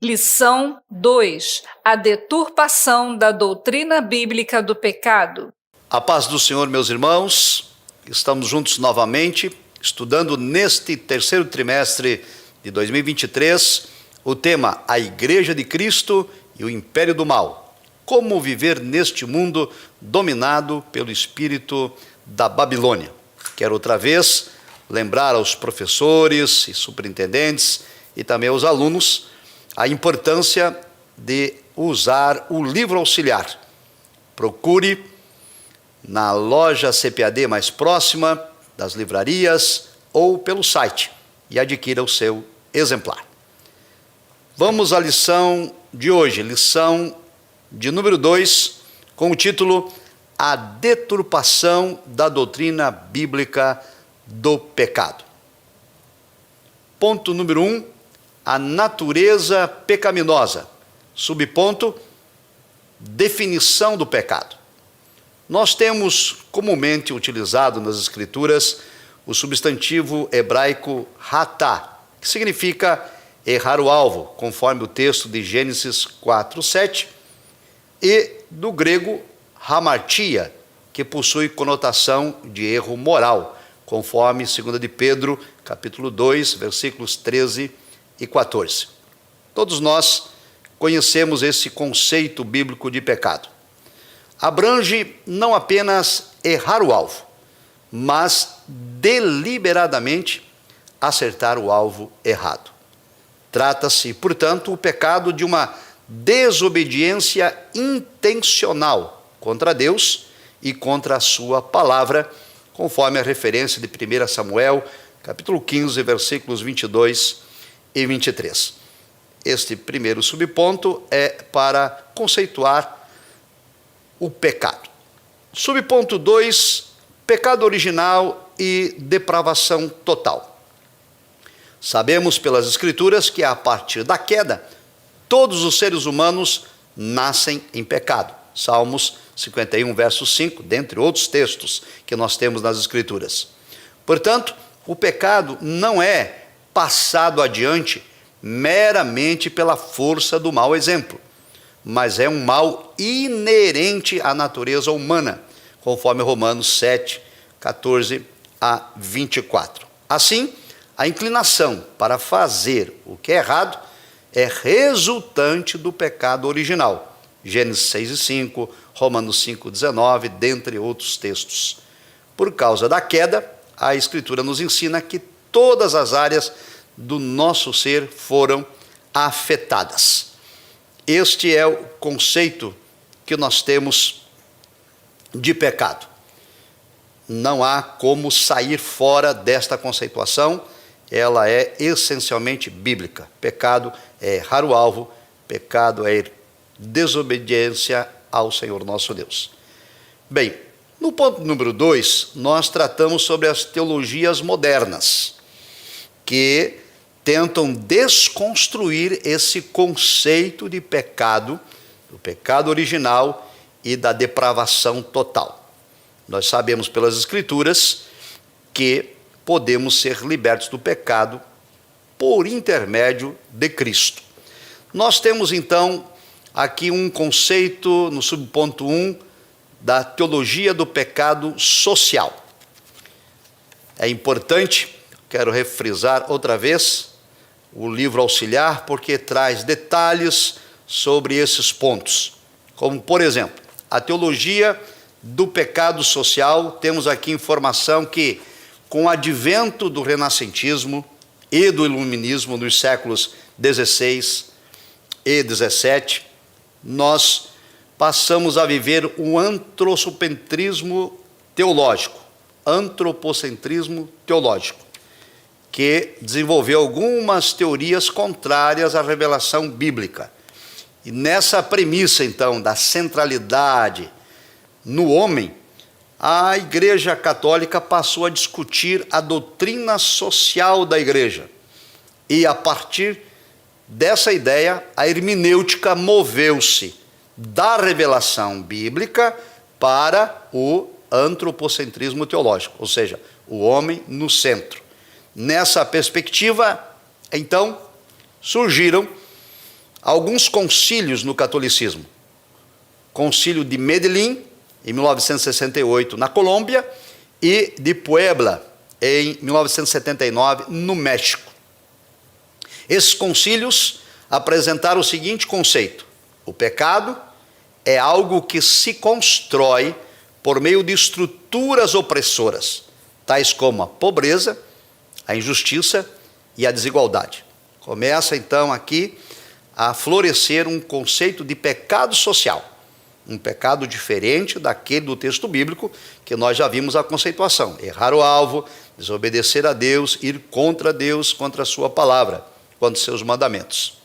Lição 2: A deturpação da doutrina bíblica do pecado. A paz do Senhor, meus irmãos, estamos juntos novamente, estudando neste terceiro trimestre de 2023, o tema A Igreja de Cristo e o Império do Mal. Como viver neste mundo dominado pelo espírito da Babilônia. Quero outra vez lembrar aos professores e superintendentes e também aos alunos a importância de usar o livro auxiliar. Procure na loja CPAD mais próxima das livrarias ou pelo site e adquira o seu exemplar. Vamos à lição de hoje, lição de número 2, com o título A Deturpação da Doutrina Bíblica do Pecado. Ponto número 1, a natureza pecaminosa. Subponto, definição do pecado. Nós temos comumente utilizado nas Escrituras o substantivo hebraico hatá, que significa errar o alvo, conforme o texto de Gênesis 4:7, e do grego hamartia, que possui conotação de erro moral, conforme 2 de Pedro, capítulo 2, versículos 13 e 14. Todos nós conhecemos esse conceito bíblico de pecado. Abrange não apenas errar o alvo, mas deliberadamente acertar o alvo errado. Trata-se, portanto, o pecado de uma desobediência intencional contra Deus e contra a sua palavra, conforme a referência de 1 Samuel, capítulo 15, versículos 22 e 23. Este primeiro subponto é para conceituar o pecado. Subponto 2, pecado original e depravação total. Sabemos pelas Escrituras que a partir da queda, todos os seres humanos nascem em pecado. Salmos 51, verso 5, dentre outros textos que nós temos nas Escrituras. Portanto, o pecado não é passado adiante meramente pela força do mau exemplo, mas é um mal inerente à natureza humana, conforme Romanos 7, 14 a 24. Assim, a inclinação para fazer o que é errado é resultante do pecado original. Gênesis 6 e 5, Romanos 5, 19, dentre outros textos. Por causa da queda, a Escritura nos ensina que todas as áreas do nosso ser foram afetadas. Este é o conceito que nós temos de pecado. Não há como sair fora desta conceituação, ela é essencialmente bíblica. Pecado é errar o alvo, pecado é desobediência ao Senhor nosso Deus. Bem, no ponto número 2, nós tratamos sobre as teologias modernas, que tentam desconstruir esse conceito de pecado, do pecado original e da depravação total. Nós sabemos pelas Escrituras que podemos ser libertos do pecado por intermédio de Cristo. Nós temos então aqui um conceito no subponto 1 da teologia do pecado social. É importante, quero refrisar outra vez, o livro auxiliar, porque traz detalhes sobre esses pontos. Como, por exemplo, a teologia do pecado social, temos aqui informação que, com o advento do renascentismo e do iluminismo nos séculos 16 e 17, nós passamos a viver um antropocentrismo teológico, que desenvolveu algumas teorias contrárias à revelação bíblica. E nessa premissa, então, da centralidade no homem, a Igreja Católica passou a discutir a doutrina social da Igreja. E a partir dessa ideia, a hermenêutica moveu-se da revelação bíblica para o antropocentrismo teológico, ou seja, o homem no centro. Nessa perspectiva, então, surgiram alguns concílios no catolicismo. Concílio de Medellín, em 1968, na Colômbia, e de Puebla, em 1979, no México. Esses concílios apresentaram o seguinte conceito: o pecado é algo que se constrói por meio de estruturas opressoras, tais como a pobreza, a injustiça e a desigualdade. Começa então aqui a florescer um conceito de pecado social, um pecado diferente daquele do texto bíblico, que nós já vimos a conceituação: errar o alvo, desobedecer a Deus, ir contra Deus, contra a sua palavra, contra os seus mandamentos.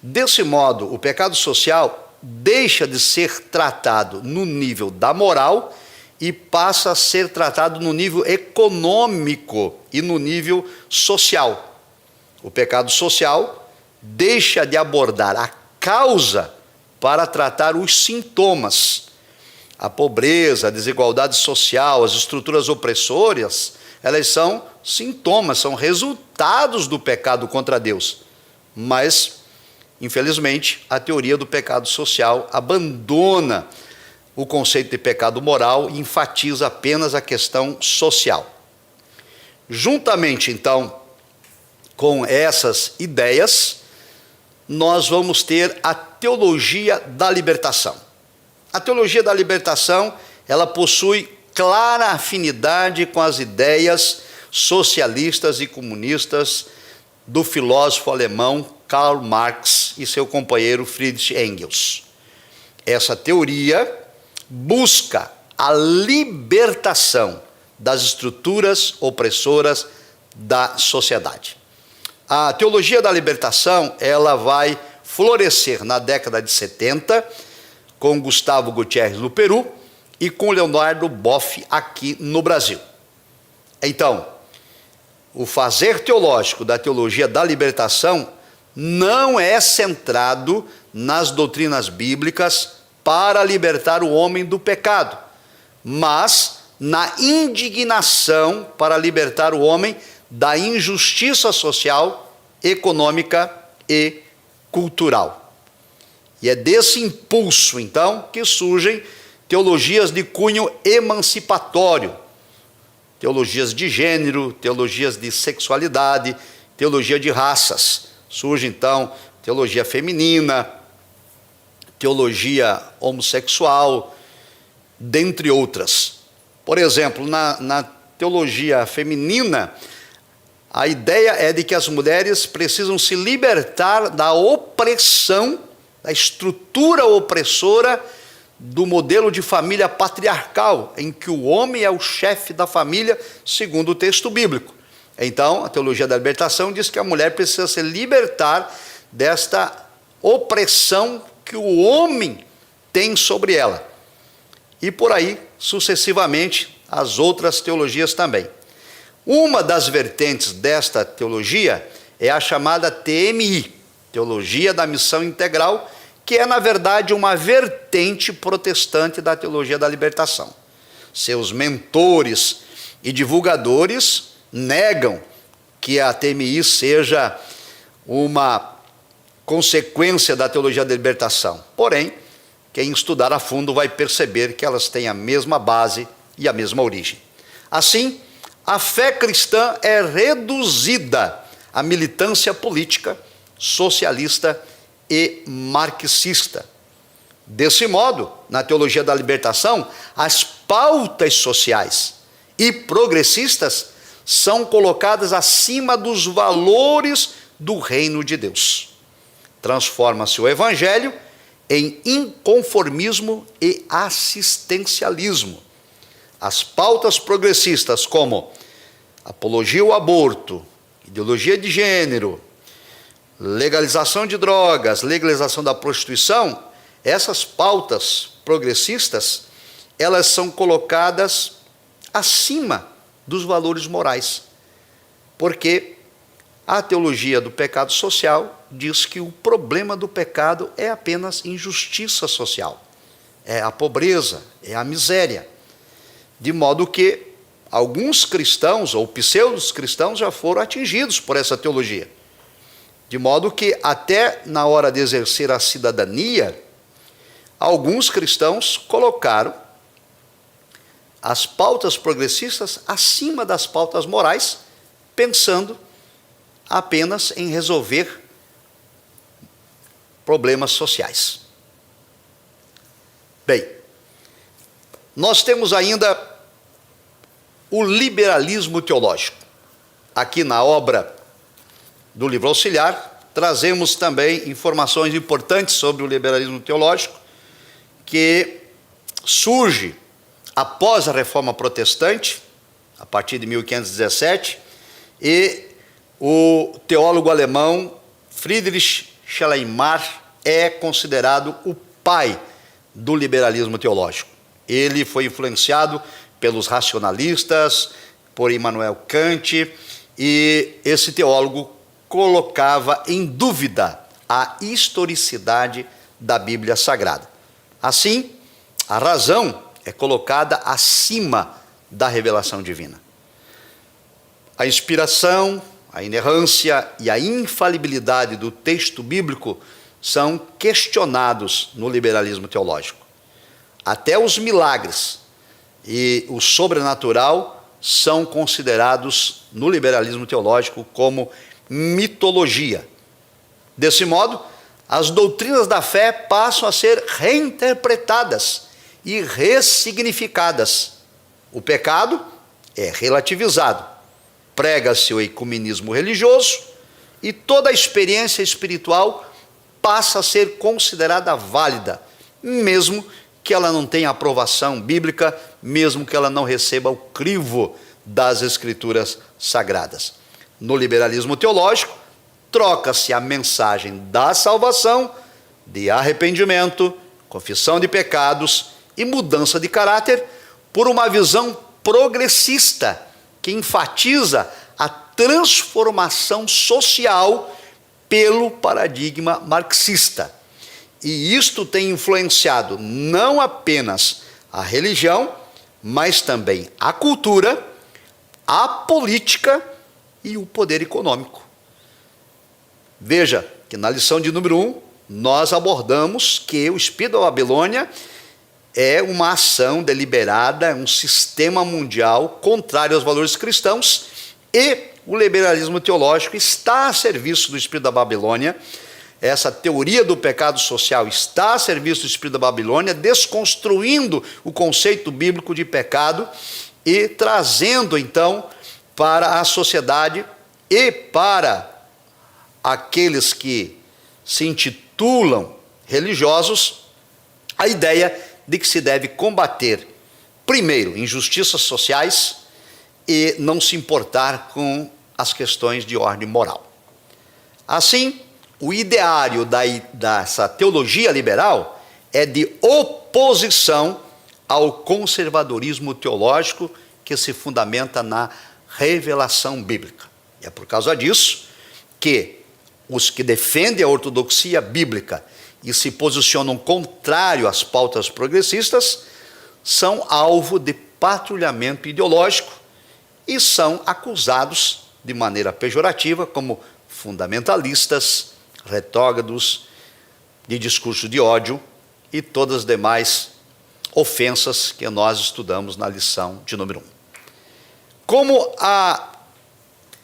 Desse modo, o pecado social deixa de ser tratado no nível da moral e passa a ser tratado no nível econômico e no nível social. O pecado social deixa de abordar a causa para tratar os sintomas. A pobreza, a desigualdade social, as estruturas opressoras, elas são sintomas, são resultados do pecado contra Deus. Mas, infelizmente, a teoria do pecado social abandona o conceito de pecado moral e enfatiza apenas a questão social. Juntamente, então, com essas ideias, nós vamos ter a teologia da libertação. A teologia da libertação, ela possui clara afinidade com as ideias socialistas e comunistas do filósofo alemão Karl Marx e seu companheiro Friedrich Engels. Essa teoria busca a libertação das estruturas opressoras da sociedade. A teologia da libertação, ela vai florescer na década de 70, com Gustavo Gutierrez no Peru e com Leonardo Boff aqui no Brasil. Então, o fazer teológico da teologia da libertação não é centrado nas doutrinas bíblicas para libertar o homem do pecado, mas na indignação para libertar o homem da injustiça social, econômica e cultural. E é desse impulso, então, que surgem teologias de cunho emancipatório, teologias de gênero, teologias de sexualidade, teologia de raças. Surge, então, teologia feminina, teologia homossexual, dentre outras. Por exemplo, na teologia feminina, a ideia é de que as mulheres precisam se libertar da opressão, da estrutura opressora do modelo de família patriarcal, em que o homem é o chefe da família, segundo o texto bíblico. Então, a teologia da libertação diz que a mulher precisa se libertar desta opressão que o homem tem sobre ela. E por aí, sucessivamente, as outras teologias também. Uma das vertentes desta teologia é a chamada TMI, Teologia da Missão Integral, que é, na verdade, uma vertente protestante da teologia da libertação. Seus mentores e divulgadores negam que a TMI seja uma consequência da teologia da libertação. Porém, quem estudar a fundo vai perceber que elas têm a mesma base e a mesma origem. Assim, a fé cristã é reduzida à militância política, socialista e marxista. Desse modo, na teologia da libertação, as pautas sociais e progressistas são colocadas acima dos valores do reino de Deus. Transforma-se o evangelho em inconformismo e assistencialismo. As pautas progressistas, como apologia ao aborto, ideologia de gênero, legalização de drogas, legalização da prostituição, essas pautas progressistas, elas são colocadas acima dos valores morais, porque a teologia do pecado social diz que o problema do pecado é apenas injustiça social, é a pobreza, é a miséria, de modo que alguns cristãos ou pseudos cristãos já foram atingidos por essa teologia. De modo que, até na hora de exercer a cidadania, alguns cristãos colocaram as pautas progressistas acima das pautas morais, pensando apenas em resolver problemas sociais. Bem, nós temos ainda o liberalismo teológico. Aqui na obra do livro auxiliar, trazemos também informações importantes sobre o liberalismo teológico, que surge após a Reforma Protestante, a partir de 1517, e o teólogo alemão Friedrich Schleiermacher é considerado o pai do liberalismo teológico. Ele foi influenciado pelos racionalistas, por Immanuel Kant, e esse teólogo colocava em dúvida a historicidade da Bíblia Sagrada. Assim, a razão é colocada acima da revelação divina. A inspiração, a inerrância e a infalibilidade do texto bíblico são questionados no liberalismo teológico. Até os milagres e o sobrenatural são considerados no liberalismo teológico como mitologia. Desse modo, as doutrinas da fé passam a ser reinterpretadas e ressignificadas. O pecado é relativizado, prega-se o ecumenismo religioso e toda a experiência espiritual passa a ser considerada válida, mesmo que ela não tenha aprovação bíblica, mesmo que ela não receba o crivo das Escrituras Sagradas. No liberalismo teológico, troca-se a mensagem da salvação, de arrependimento, confissão de pecados e mudança de caráter, por uma visão progressista, que enfatiza a transformação social pelo paradigma marxista. E isto tem influenciado não apenas a religião, mas também a cultura, a política e o poder econômico. Veja que na lição de número 1, nós abordamos que o espírito da Babilônia é uma ação deliberada, um sistema mundial contrário aos valores cristãos, e o liberalismo teológico está a serviço do espírito da Babilônia. Essa teoria do pecado social está a serviço do espírito da Babilônia, desconstruindo o conceito bíblico de pecado e trazendo, então, para a sociedade e para aqueles que se intitulam religiosos, a ideia de que se deve combater, primeiro, injustiças sociais e não se importar com as questões de ordem moral. Assim, o ideário dessa teologia liberal é de oposição ao conservadorismo teológico que se fundamenta na revelação bíblica. E é por causa disso que os que defendem a ortodoxia bíblica e se posicionam contrário às pautas progressistas são alvo de patrulhamento ideológico e são acusados de maneira pejorativa como fundamentalistas, retrógrados, de discurso de ódio e todas as demais ofensas que nós estudamos na lição de número 1. Como a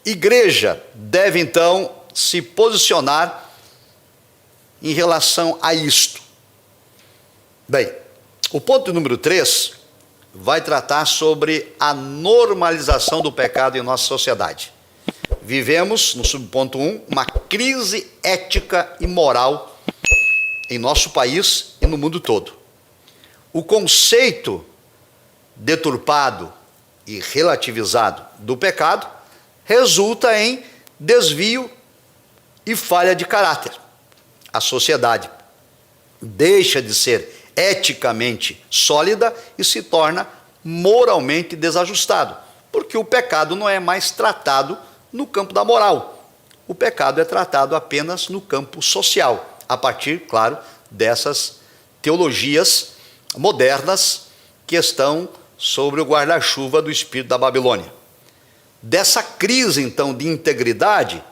igreja deve, então, se posicionar em relação a isto? Bem, o ponto número 3 vai tratar sobre a normalização do pecado em nossa sociedade. Vivemos, no subponto 1, uma crise ética e moral em nosso país e no mundo todo. O conceito deturpado e relativizado do pecado resulta em desvio e falha de caráter. A sociedade deixa de ser eticamente sólida e se torna moralmente desajustado, porque o pecado não é mais tratado no campo da moral. O pecado é tratado apenas no campo social, a partir, claro, dessas teologias modernas que estão sobre o guarda-chuva do espírito da Babilônia. Dessa crise, então, de integridade,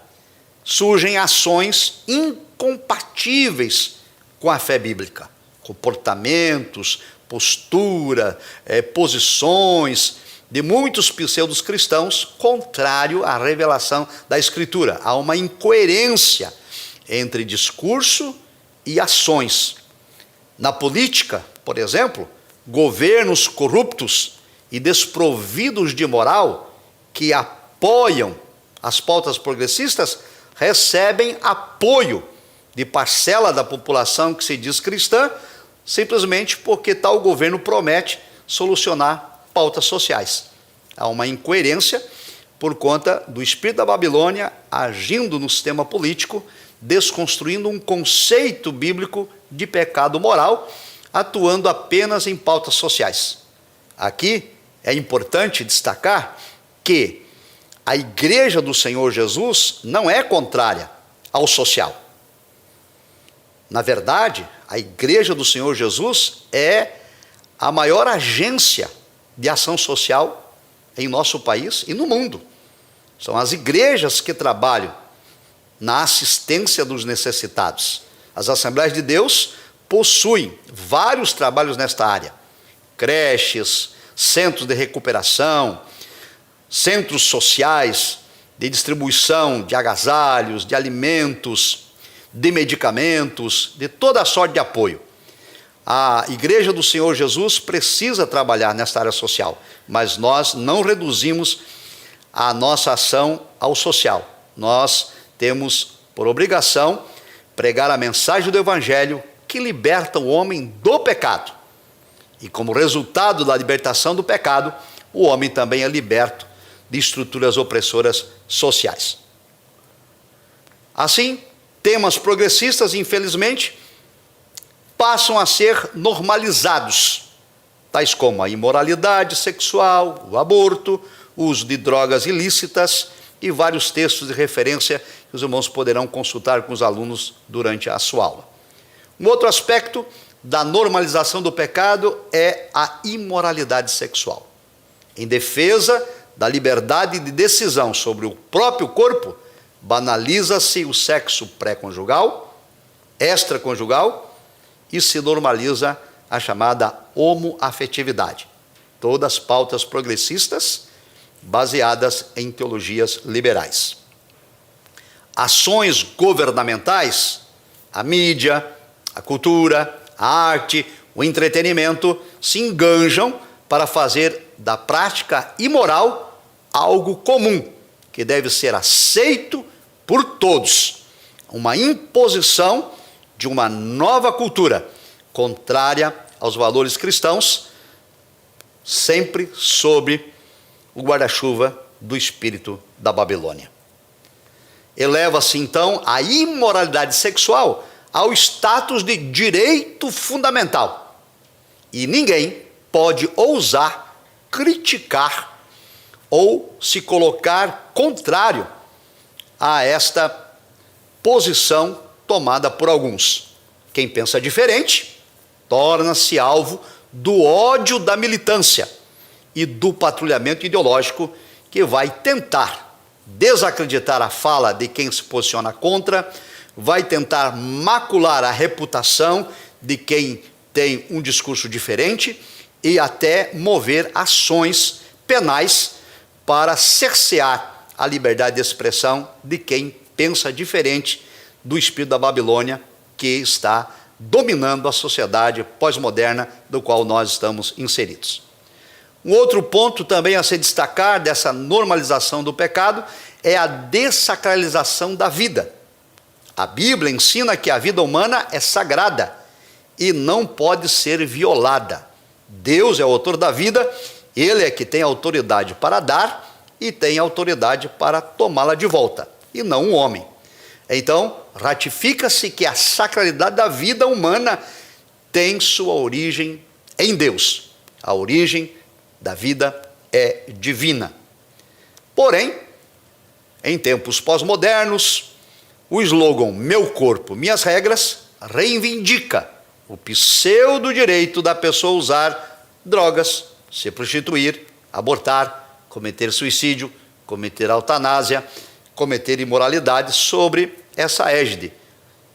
surgem ações incompatíveis com a fé bíblica. Comportamentos, postura, posições de muitos pseudos cristãos contrário à revelação da Escritura. Há uma incoerência entre discurso e ações. Na política, por exemplo, governos corruptos e desprovidos de moral que apoiam as pautas progressistas recebem apoio de parcela da população que se diz cristã, simplesmente porque tal governo promete solucionar pautas sociais. Há uma incoerência por conta do espírito da Babilônia agindo no sistema político, desconstruindo um conceito bíblico de pecado moral, atuando apenas em pautas sociais. Aqui é importante destacar que a Igreja do Senhor Jesus não é contrária ao social. Na verdade, a Igreja do Senhor Jesus é a maior agência de ação social em nosso país e no mundo. São as igrejas que trabalham na assistência dos necessitados. As Assembleias de Deus possuem vários trabalhos nesta área: creches, centros de recuperação, centros sociais de distribuição de agasalhos, de alimentos, de medicamentos, de toda a sorte de apoio. A Igreja do Senhor Jesus precisa trabalhar nesta área social, mas nós não reduzimos a nossa ação ao social. Nós temos por obrigação pregar a mensagem do Evangelho que liberta o homem do pecado. E como resultado da libertação do pecado, o homem também é liberto de estruturas opressoras sociais. Assim, temas progressistas, infelizmente, passam a ser normalizados, tais como a imoralidade sexual, o aborto, o uso de drogas ilícitas e vários textos de referência que os irmãos poderão consultar com os alunos durante a sua aula. Um outro aspecto da normalização do pecado é a imoralidade sexual. Em defesa da liberdade de decisão sobre o próprio corpo, banaliza-se o sexo pré-conjugal, extraconjugal, e se normaliza a chamada homoafetividade. Todas pautas progressistas baseadas em teologias liberais. Ações governamentais, a mídia, a cultura, a arte, o entretenimento se enganjam para fazer da prática imoral algo comum, que deve ser aceito por todos. Uma imposição de uma nova cultura, contrária aos valores cristãos, sempre sob o guarda-chuva do espírito da Babilônia. Eleva-se então a imoralidade sexual ao status de direito fundamental. E ninguém pode ousar criticar ou se colocar contrário a esta posição tomada por alguns. Quem pensa diferente torna-se alvo do ódio da militância e do patrulhamento ideológico que vai tentar desacreditar a fala de quem se posiciona contra, vai tentar macular a reputação de quem tem um discurso diferente e até mover ações penais para cercear a liberdade de expressão de quem pensa diferente do espírito da Babilônia que está dominando a sociedade pós-moderna do qual nós estamos inseridos. Um outro ponto também a se destacar dessa normalização do pecado é a dessacralização da vida. A Bíblia ensina que a vida humana é sagrada e não pode ser violada. Deus é o autor da vida, Ele é que tem autoridade para dar e tem autoridade para tomá-la de volta, e não o homem. Então, ratifica-se que a sacralidade da vida humana tem sua origem em Deus. A origem da vida é divina. Porém, em tempos pós-modernos, o slogan "Meu corpo, minhas regras" reivindica o pseudo-direito da pessoa usar drogas, se prostituir, abortar, cometer suicídio, cometer eutanásia, cometer imoralidade sobre essa égide.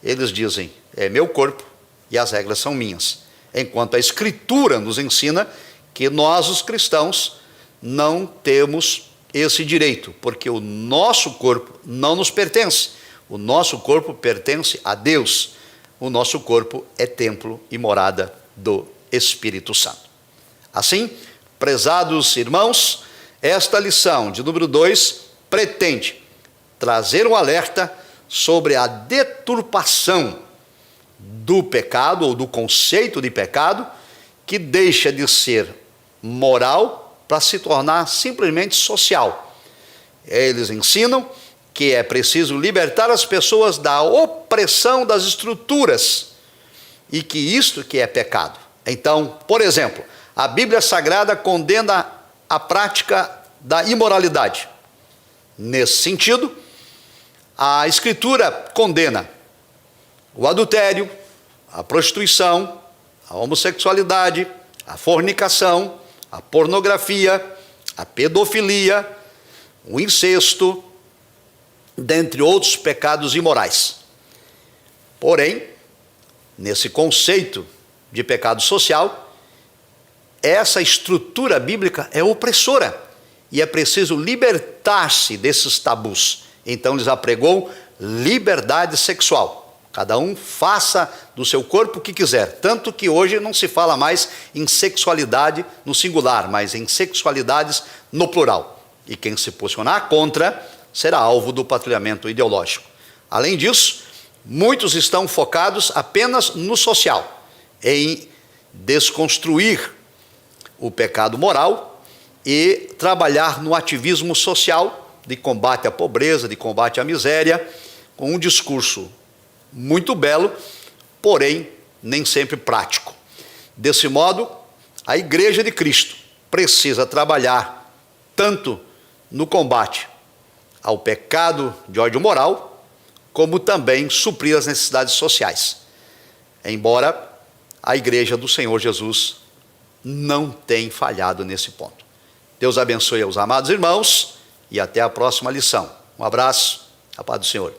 Eles dizem, é meu corpo e as regras são minhas. Enquanto a Escritura nos ensina que nós, os cristãos, não temos esse direito, porque o nosso corpo não nos pertence. O nosso corpo pertence a Deus. O nosso corpo é templo e morada do Espírito Santo. Assim, prezados irmãos, esta lição de número 2 pretende trazer um alerta sobre a deturpação do pecado ou do conceito de pecado, que deixa de ser moral para se tornar simplesmente social. Eles ensinam que é preciso libertar as pessoas da opressão das estruturas e que isto que é pecado. Então, por exemplo, a Bíblia Sagrada condena a prática da imoralidade. Nesse sentido, a Escritura condena o adultério, a prostituição, a homossexualidade, a fornicação, a pornografia, a pedofilia, o incesto, dentre outros pecados imorais. Porém, nesse conceito de pecado social, essa estrutura bíblica é opressora e é preciso libertar-se desses tabus. Então lhes apregou liberdade sexual. Cada um faça do seu corpo o que quiser. Tanto que hoje não se fala mais em sexualidade no singular, mas em sexualidades no plural. E quem se posicionar contra será alvo do patrulhamento ideológico. Além disso, muitos estão focados apenas no social, em desconstruir o pecado moral e trabalhar no ativismo social de combate à pobreza, de combate à miséria, com um discurso muito belo, porém nem sempre prático. Desse modo, a Igreja de Cristo precisa trabalhar tanto no combate ao pecado de ordem moral, como também suprir as necessidades sociais. Embora a Igreja do Senhor Jesus não tenha falhado nesse ponto. Deus abençoe aos amados irmãos e até a próxima lição. Um abraço, a paz do Senhor.